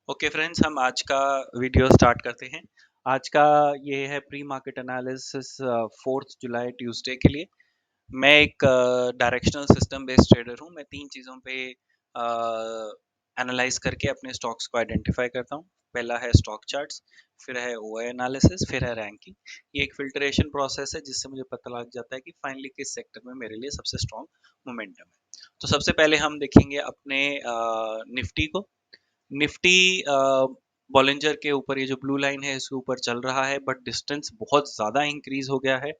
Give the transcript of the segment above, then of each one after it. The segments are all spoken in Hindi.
ओके फ्रेंड्स, हम आज का वीडियो स्टार्ट करते हैं। आज का ये है प्री मार्केट एनालिसिस 4 जुलाई ट्यूसडे के लिए। मैं एक डायरेक्शनल सिस्टम बेस्ड ट्रेडर हूँ। मैं 3 चीज़ों पे एनालाइज करके अपने स्टॉक्स को आइडेंटिफाई करता हूँ। पहला है स्टॉक चार्ट्स, फिर है ओआई एनालिसिस, फिर है रैंकिंग। ये एक फिल्ट्रेशन प्रोसेस है जिससे मुझे पता लग जाता है कि फाइनली किस सेक्टर में मेरे लिए सबसे स्ट्रॉन्ग मोमेंटम है। तो सबसे पहले हम देखेंगे अपने निफ्टी को। निफ्टी बॉलिंजर के ऊपर, ये जो ब्लू लाइन है इसके ऊपर चल रहा है, बट डिस्टेंस बहुत ज़्यादा इंक्रीज हो गया है।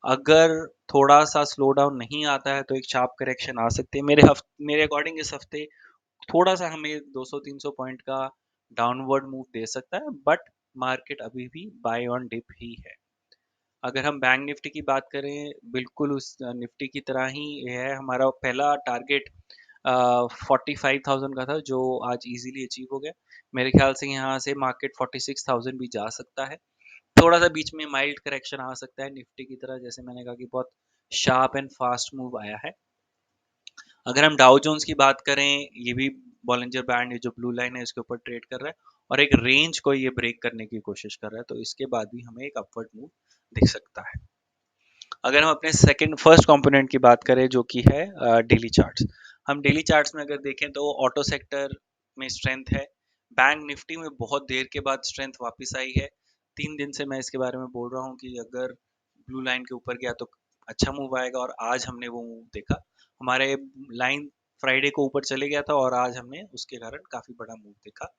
अगर थोड़ा सा स्लो डाउन नहीं आता है तो एक शार्प करेक्शन आ सकती है। मेरे अकॉर्डिंग इस हफ्ते थोड़ा सा हमें 200-300 पॉइंट का डाउनवर्ड मूव दे सकता है, बट मार्केट अभी भी बाय ऑन डिप ही है। अगर हम बैंक निफ्टी की बात करें, बिल्कुल उस निफ्टी की तरह ही ये है। हमारा पहला टारगेट 45,000 का था, जो आज इजीली अचीव हो गया। मेरे ख्याल से यहाँ से मार्केट 46,000 भी जा सकता है। थोड़ा सा बीच में माइल्ड करेक्शन आ सकता है निफ्टी की तरह, जैसे मैंने कहा कि बहुत शार्प एंड फास्ट मूव आया है। अगर हम डाउ जोन्स की बात करें, ये भी बॉलिंजर बैंड, ये जो ब्लू लाइन है इसके ऊपर ट्रेड कर रहा है और एक रेंज को ये ब्रेक करने की कोशिश कर रहा है, तो इसके बाद भी हमें एक अपवर्ड मूव दिख सकता है। अगर हम अपने सेकंड फर्स्ट कंपोनेंट की बात करें, जो कि है डेली चार्ट्स। हम डेली चार्ट्स में अगर देखें तो ऑटो सेक्टर में स्ट्रेंथ है। बैंक निफ्टी में बहुत देर के बाद स्ट्रेंथ वापस आई है। 3 दिन से मैं इसके बारे में बोल रहा हूँ कि अगर ब्लू लाइन के ऊपर गया तो अच्छा मूव आएगा, और आज हमने वो मूव देखा। हमारे लाइन फ्राइडे को ऊपर चले गया था और आज हमने उसके कारण काफी बड़ा मूव देखा।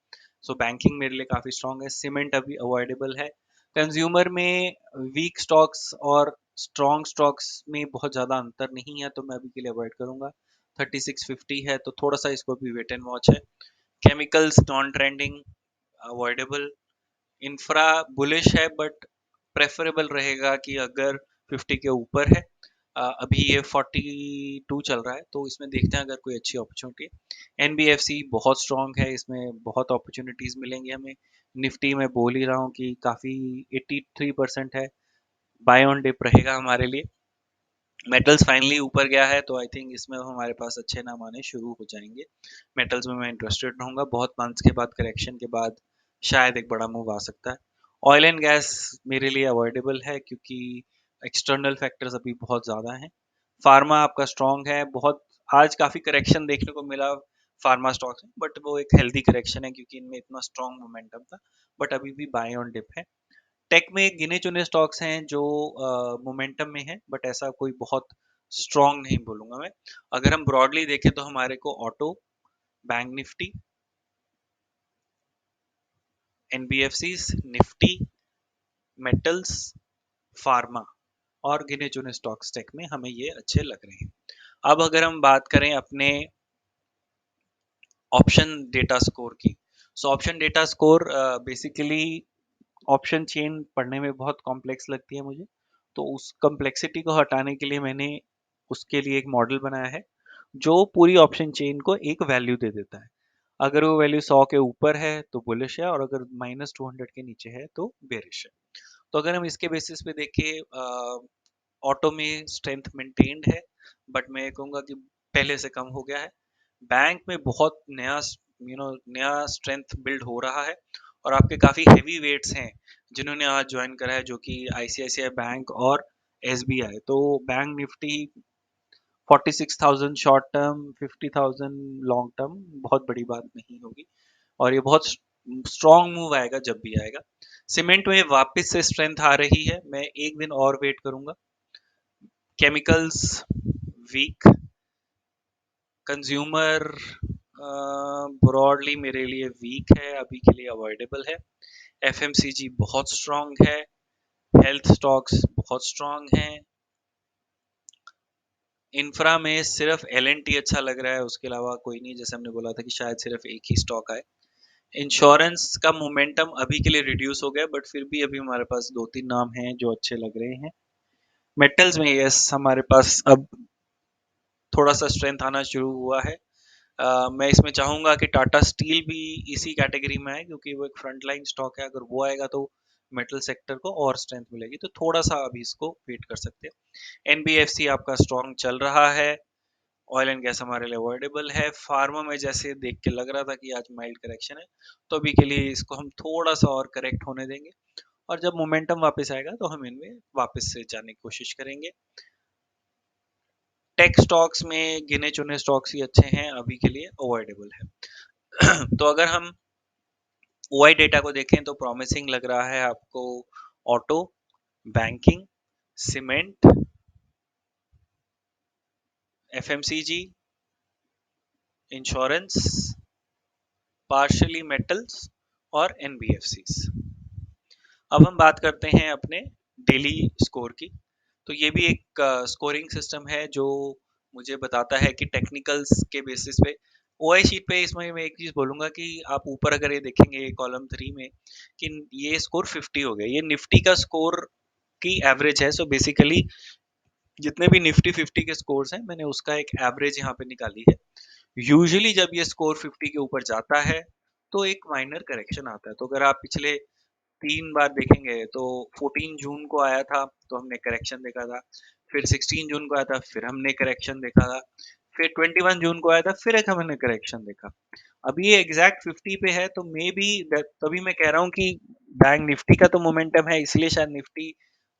सो बैंकिंग मेरे लिए काफी स्ट्रांग है। सीमेंट अभी अवॉइडेबल है। कंज्यूमर में वीक स्टॉक्स और स्ट्रॉन्ग स्टॉक्स में बहुत ज़्यादा अंतर नहीं है, तो मैं अभी के लिए अवॉइड करूंगा। 3650 है तो थोड़ा सा इसको भी वेट एंड वॉच है। Chemicals non trending, avoidable. Infra bullish है, बट प्रेफरेबल रहेगा कि अगर 50 के ऊपर है। अभी ये 42 चल रहा है, तो इसमें देखते हैं अगर कोई अच्छी अपॉर्चुनिटी। एनबीएफसी बहुत स्ट्रांग है, इसमें बहुत अपॉर्चुनिटीज मिलेंगी हमें। निफ्टी में बोल ही रहा हूँ कि काफ़ी 83% है, बाय ऑन डिप रहेगा हमारे लिए। मेटल्स फाइनली ऊपर गया है, तो आई थिंक इसमें हमारे पास अच्छे नाम आने शुरू हो जाएंगे। मेटल्स में मैं इंटरेस्टेड रहूंगा। बहुत मंथ्स के बाद, करेक्शन के बाद शायद एक बड़ा मूव आ सकता है। ऑयल एंड गैस मेरे लिए अवॉइडेबल है, क्योंकि एक्सटर्नल फैक्टर्स अभी बहुत ज़्यादा हैं। फार्मा आपका स्ट्रांग है। बहुत आज काफ़ी करेक्शन देखने को मिला फार्मा स्टॉक्स में, बट वो एक हेल्दी करेक्शन है क्योंकि इनमें इतना स्ट्रांग मोमेंटम था। बट अभी भी बाय ऑन डिप है। टेक में गिने चुने स्टॉक्स हैं जो मोमेंटम में है, बट ऐसा कोई बहुत स्ट्रांग नहीं बोलूंगा मैं। अगर हम ब्रॉडली देखें तो हमारे को auto, bank Nifty, NBFC, Nifty, metals, pharma और गिने चुने स्टॉक्स टेक में हमें ये अच्छे लग रहे हैं। अब अगर हम बात करें अपने ऑप्शन डेटा स्कोर की, so option data score basically option chain पढ़ने में बहुत कॉम्प्लेक्स लगती है मुझे। तो उस कॉम्प्लेक्सिटी को हटाने के लिए मैंने उसके लिए एक मॉडल बनाया है, जो पूरी ऑप्शन चेन को एक वैल्यू दे देता है। अगर वो वैल्यू 100 के ऊपर है तो बुलिश है, और अगर -200 के नीचे है तो बेरिश है। तो अगर हम इसके बेसिस पे देखें, ऑटो में स्ट्रेंथ मेंटेन्ड है, बट मैं कहूँगा कि पहले से कम हो गया है। बैंक में बहुत नया स्ट्रेंथ बिल्ड हो रहा है, और आपके काफ़ी हेवी वेट्स हैं जिन्होंने आज ज्वाइन करा है, जो कि आईसीआईसीआई बैंक और एसबीआई। तो bank Nifty 46,000 short term, 50,000 long term बहुत बड़ी बात नहीं होगी, और ये बहुत स्ट्रॉन्ग मूव आएगा जब भी आएगा। सीमेंट में वापस से स्ट्रेंथ आ रही है, मैं एक दिन और वेट करूंगा। Chemicals week. कंज्यूमर ब्रॉडली मेरे लिए वीक है, अभी के लिए अवॉइडेबल है। एफएमसीजी बहुत स्ट्रॉन्ग है। हेल्थ स्टॉक्स बहुत स्ट्रॉन्ग हैं। इंफ्रा में सिर्फ एल एन टी अच्छा लग रहा है, उसके अलावा कोई नहीं। जैसे हमने बोला था कि शायद सिर्फ एक ही स्टॉक आए। इंश्योरेंस का मोमेंटम अभी के लिए रिड्यूस हो गया, बट फिर भी अभी हमारे पास 2-3 नाम हैं जो अच्छे लग रहे हैं। मेटल्स में यस, हमारे पास अब थोड़ा सा स्ट्रेंथ आना शुरू हुआ है। मैं इसमें चाहूंगा कि टाटा स्टील भी इसी कैटेगरी में है, क्योंकि वो एक फ्रंट लाइन स्टॉक है। अगर वो आएगा तो मेटल सेक्टर को और स्ट्रेंथ मिलेगी, तो थोड़ा सा अभी इसको वेट कर सकते हैं। एनबीएफसी आपका स्ट्रॉन्ग चल रहा है। ऑयल एंड गैस हमारे लिए अवॉइडेबल है। फार्मा में जैसे देख के लग रहा था कि आज माइल्ड करेक्शन है, तो अभी के लिए इसको हम थोड़ा सा और करेक्ट होने देंगे, और जब मोमेंटम वापस आएगा तो हम इनमें वापस से जाने की कोशिश करेंगे। टेक स्टॉक्स में गिने चुने स्टॉक्स ही अच्छे हैं, अभी के लिए अवॉइडेबल है। तो अगर हम ओआई डेटा को देखें तो प्रॉमिसिंग लग रहा है आपको auto, banking, cement, FMCG, insurance, partially metals और एनबीएफसीज। अब हम बात करते हैं अपने डेली स्कोर की। तो ये भी एक स्कोरिंग सिस्टम है जो मुझे बताता है कि टेक्निकल्स के बेसिस पे ओआई शीट पे, इसमें मैं एक चीज बोलूंगा कि आप ऊपर अगर ये देखेंगे कॉलम 3 में कि ये स्कोर 50 हो गया, ये निफ्टी का स्कोर की एवरेज है। सो बेसिकली जितने भी निफ्टी 50 के स्कोर्स हैं मैंने उसका एक एवरेज यहाँ पे निकाली है। यूजुअली जब ये स्कोर 50 के ऊपर जाता है तो एक माइनर करेक्शन आता है। तो अगर आप पिछले 3 बार देखेंगे तो 14 जून को आया था तो हमने करेक्शन देखा था, फिर 16 जून को आया था फिर हमने करेक्शन देखा था, फिर 21 जून को आया था फिर एक हमने करेक्शन देखा। अभी ये एग्जैक्ट 50 पे है, तो मे बी तभी मैं कह रहा हूँ कि बैंक निफ्टी का तो मोमेंटम है इसलिए शायद निफ्टी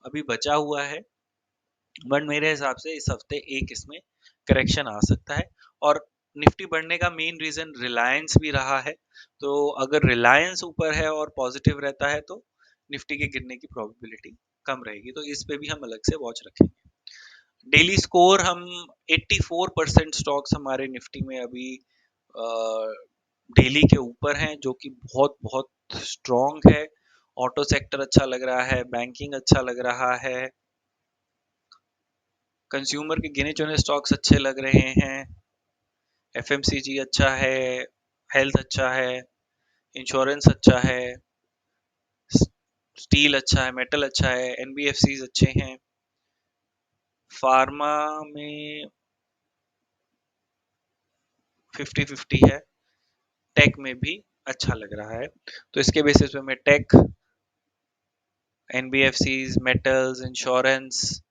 अभी बचा हुआ है, बट मेरे हिसाब से इस हफ्ते एक इसमें करेक्शन आ सकता है। और निफ्टी बढ़ने का मेन रीजन रिलायंस भी रहा है, तो अगर रिलायंस ऊपर है और पॉजिटिव रहता है तो निफ्टी के गिरने की प्रोबेबिलिटी कम रहेगी, तो इस पे भी हम अलग से वॉच रखेंगे। डेली स्कोर हम 84% स्टॉक्स हमारे निफ्टी में अभी डेली के ऊपर हैं, जो कि बहुत बहुत स्ट्रॉन्ग है। ऑटो सेक्टर अच्छा लग रहा है, बैंकिंग अच्छा लग रहा है, कंज्यूमर के गिने चुने स्टॉक्स अच्छे लग रहे हैं, एफएमसीजी अच्छा है, हेल्थ अच्छा है, इंश्योरेंस अच्छा है, स्टील अच्छा है, मेटल अच्छा है, एनबीएफसीज अच्छे हैं, फार्मा में 50-50 है, टेक में भी अच्छा लग रहा है। तो इसके बेसिस पे मैं tech, NBFCs, metals, insurance,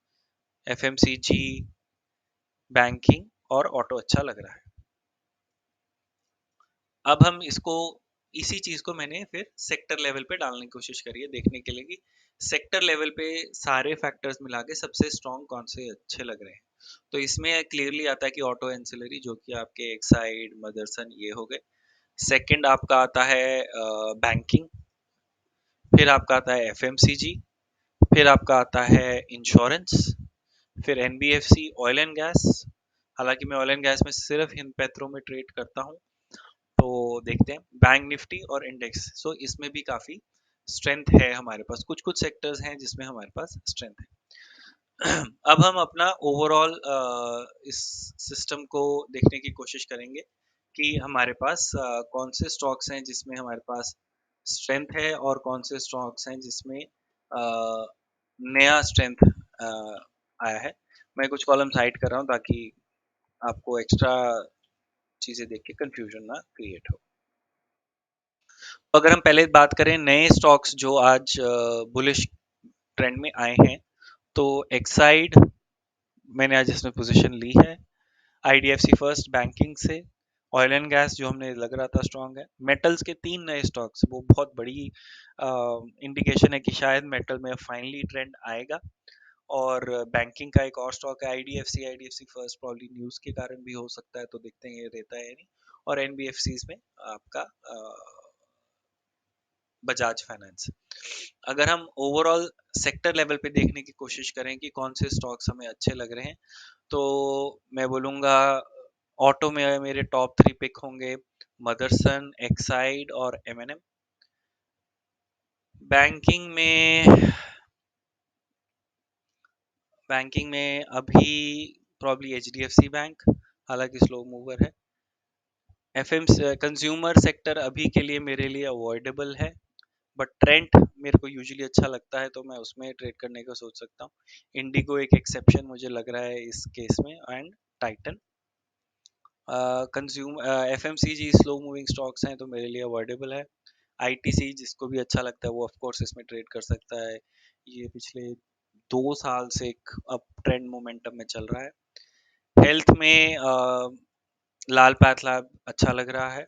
FMCG, banking और ऑटो अच्छा लग रहा है। अब हम इसको, इसी चीज को मैंने फिर सेक्टर लेवल पे डालने की कोशिश करी है, देखने के लिए कि सेक्टर लेवल पे सारे फैक्टर्स मिला के सबसे स्ट्रॉन्ग कौन से अच्छे लग रहे हैं। तो इसमें क्लियरली आता है कि ऑटो एंसिलरी, जो कि आपके एक्साइड, मदरसन ये हो गए। सेकंड आपका आता है बैंकिंग, फिर आपका आता है एफएमसीजी, फिर आपका आता है इंश्योरेंस, फिर एनबीएफसी, ऑयल एंड गैस। हालांकि मैं ऑयल एंड गैस में सिर्फ हिंदपेट्रो में ट्रेड करता हूँ, तो देखते हैं बैंक निफ्टी और इंडेक्स। सो इसमें भी काफी स्ट्रेंथ है हमारे पास, कुछ कुछ सेक्टर्स हैं जिसमें हमारे पास स्ट्रेंथ है। अब हम अपना ओवरऑल इस सिस्टम को देखने की कोशिश करेंगे कि हमारे पास कौन से स्टॉक्स हैं जिसमें हमारे पास स्ट्रेंथ है और कौन से स्टॉक्स हैं जिसमें नया स्ट्रेंथ आया है। मैं कुछ कॉलम हाइड कर रहा हूँ ताकि आपको एक्स्ट्रा चीजें देख के कंफ्यूजन ना क्रिएट हो। तो अगर हम पहले बात करें नए स्टॉक्स जो आज बुलिश ट्रेंड में आए हैं, तो एक्साइड मैंने आज इसमें पोजीशन ली है, आईडीएफसी फर्स्ट बैंकिंग से, ऑयल एंड गैस जो हमने लग रहा था स्ट्रांग है, मेटल्स के 3 नए स्टॉक्स, वो बहुत बड़ी इंडिकेशन है कि शायद मेटल में फाइनली ट्रेंड आएगा। और बैंकिंग का एक और स्टॉक है आईडीएफसी फर्स्ट, प्रॉब्ली न्यूज़ के कारण भी हो सकता है, तो देखते हैं ये रहता है नहीं। और एनबीएफसीज में आपका बजाज फाइनेंस। अगर हम ओवरऑल सेक्टर लेवल पे देखने की कोशिश करें कि कौन से स्टॉक्स हमें अच्छे लग रहे हैं, तो मैं बोलूँगा ऑटो में मेरे टॉप 3 पिक होंगे, मदरसन, एक्साइड और एमएनएम। बैंकिंग में बैंकिंग में अभी प्रॉब्ली एचडीएफसी बैंक, हालांकि स्लो मूवर है। एफएम कंज्यूमर सेक्टर अभी के लिए मेरे लिए अवॉइडेबल है, बट ट्रेंड मेरे को यूजुअली अच्छा लगता है, तो मैं उसमें ट्रेड करने का सोच सकता हूँ। इंडिगो एक एक्सेप्शन मुझे लग रहा है इस केस में, and Titan. Consume FMCG slow moving stocks हैं तो मेरे लिए अवॉइडेबल है। आईटीसी जिसको भी अच्छा लगता है वो ऑफ कोर्स इसमें ट्रेड कर सकता है, ये पिछले 2 साल से एक अप ट्रेंड मोमेंटम में चल रहा है। हेल्थ में लाल पैथलैब अच्छा लग रहा है।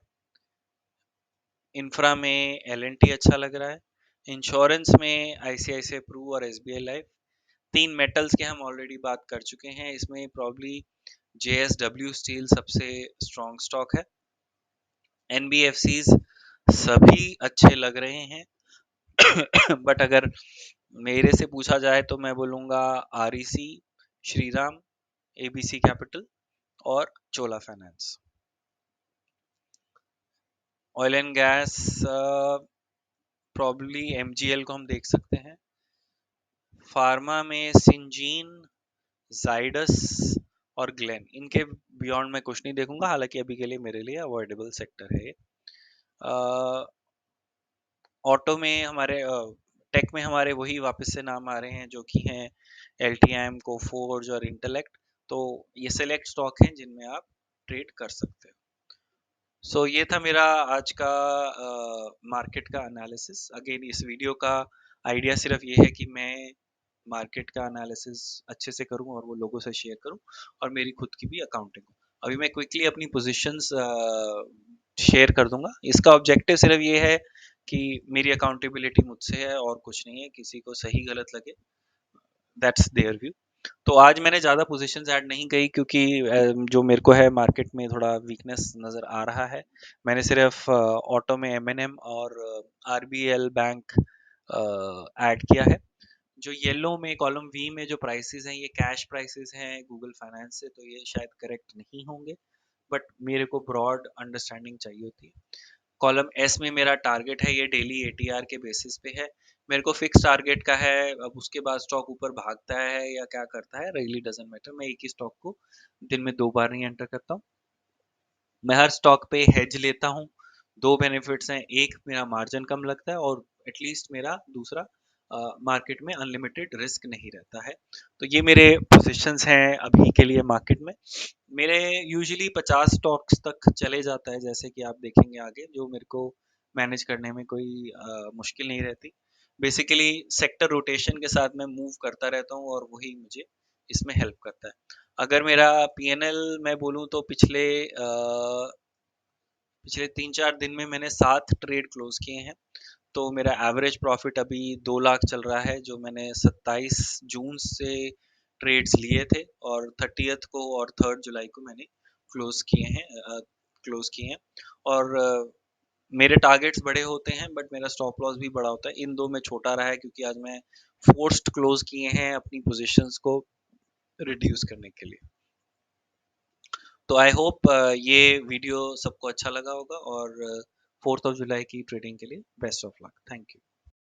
इंफ्रा में एल&टी अच्छा लग रहा है। इंश्योरेंस में आईसीआईसीआई प्रू और एसबीआई लाइफ। 3 मेटल्स के हम ऑलरेडी बात कर चुके हैं। इसमें प्रॉब्ली जेएसडब्ल्यू स्टील सबसे स्ट्रॉन्ग स्टॉक है। एनबीएफसीज सभी अच्छे लग रहे हैं। बट अगर मेरे से पूछा जाए तो मैं बोलूँगा आरईसी, श्रीराम, एबीसी कैपिटल और Chola finance. Oil and gas probably MGL को हम देख सकते हैं। फार्मा में सिंजीन, जाइडस और ग्लेन, इनके बियॉन्ड मैं कुछ नहीं देखूंगा, हालांकि अभी के लिए मेरे लिए अवॉइडेबल सेक्टर है। ऑटो में हमारे टेक में हमारे वही वापस से नाम आ रहे हैं जो कि हैं एलटीएम, कोफोर्ज और इंटेलेक्ट। तो ये सेलेक्ट स्टॉक हैं जिनमें आप ट्रेड कर सकते हो। सो ये था मेरा आज का मार्केट का एनालिसिस। अगेन इस वीडियो का आइडिया सिर्फ ये है कि मैं मार्केट का एनालिसिस अच्छे से करूं और वो लोगों से शेयर करूं और मेरी खुद की भी अकाउंटिंग हो। अभी मैं क्विकली अपनी पोजीशंस शेयर कर दूंगा। इसका ऑब्जेक्टिव सिर्फ ये है कि मेरी अकाउंटेबिलिटी मुझसे है और कुछ नहीं है। किसी को सही गलत लगे, दैट्स देयर व्यू। तो आज मैंने ज़्यादा पोजीशंस ऐड नहीं करी क्योंकि जो मेरे को है मार्केट में थोड़ा वीकनेस नज़र आ रहा है। मैंने सिर्फ ऑटो में एमएनएम और आरबीएल बैंक ऐड किया है। जो येलो में कॉलम वी में जो प्राइसेस हैं ये कैश प्राइसेस हैं गूगल फाइनेंस से, तो ये शायद करेक्ट नहीं होंगे, बट मेरे को ब्रॉड अंडरस्टैंडिंग चाहिए होती है। कॉलम एस में मेरा टारगेट है, ये डेली एटीआर के बेसिस पे है। मेरे को फिक्स टारगेट का है। अब उसके बाद स्टॉक ऊपर भागता है या क्या करता है रियली डजंट मैटर। मैं एक ही स्टॉक को दिन में 2 बार नहीं एंटर करता हूँ। मैं हर स्टॉक पे हेज लेता हूँ। 2 बेनिफिट्स हैं, एक मेरा मार्जिन कम लगता है और एटलीस्ट मेरा दूसरा मार्केट में अनलिमिटेड रिस्क नहीं रहता है। तो ये मेरे पोजीशंस हैं अभी के लिए मार्केट में। मेरे यूजुअली 50 स्टॉक्स तक चले जाता है, जैसे कि आप देखेंगे आगे, जो मेरे को मैनेज करने में कोई मुश्किल नहीं रहती। बेसिकली सेक्टर रोटेशन के साथ मैं मूव करता रहता हूँ और वही मुझे इसमें हेल्प करता है। अगर मेरा पीएनएल मैं बोलूँ तो पिछले 3-4 दिन में मैंने 7 ट्रेड क्लोज किए हैं। तो मेरा एवरेज प्रॉफिट अभी 2 लाख चल रहा है, जो मैंने 27 जून से ट्रेड्स लिए थे और 30th को और 3 जुलाई को मैंने क्लोज किए हैं क्लोज किए हैं। और मेरे टारगेट्स बड़े होते हैं बट मेरा स्टॉप लॉस भी बड़ा होता है। इन दो में छोटा रहा है क्योंकि आज मैं फोर्स्ड क्लोज किए हैं अपनी पोजीशंस को रिड्यूस करने के लिए। तो आई होप ये वीडियो सबको अच्छा लगा होगा और 4th ऑफ जुलाई की ट्रेडिंग के लिए best of luck. Thank you.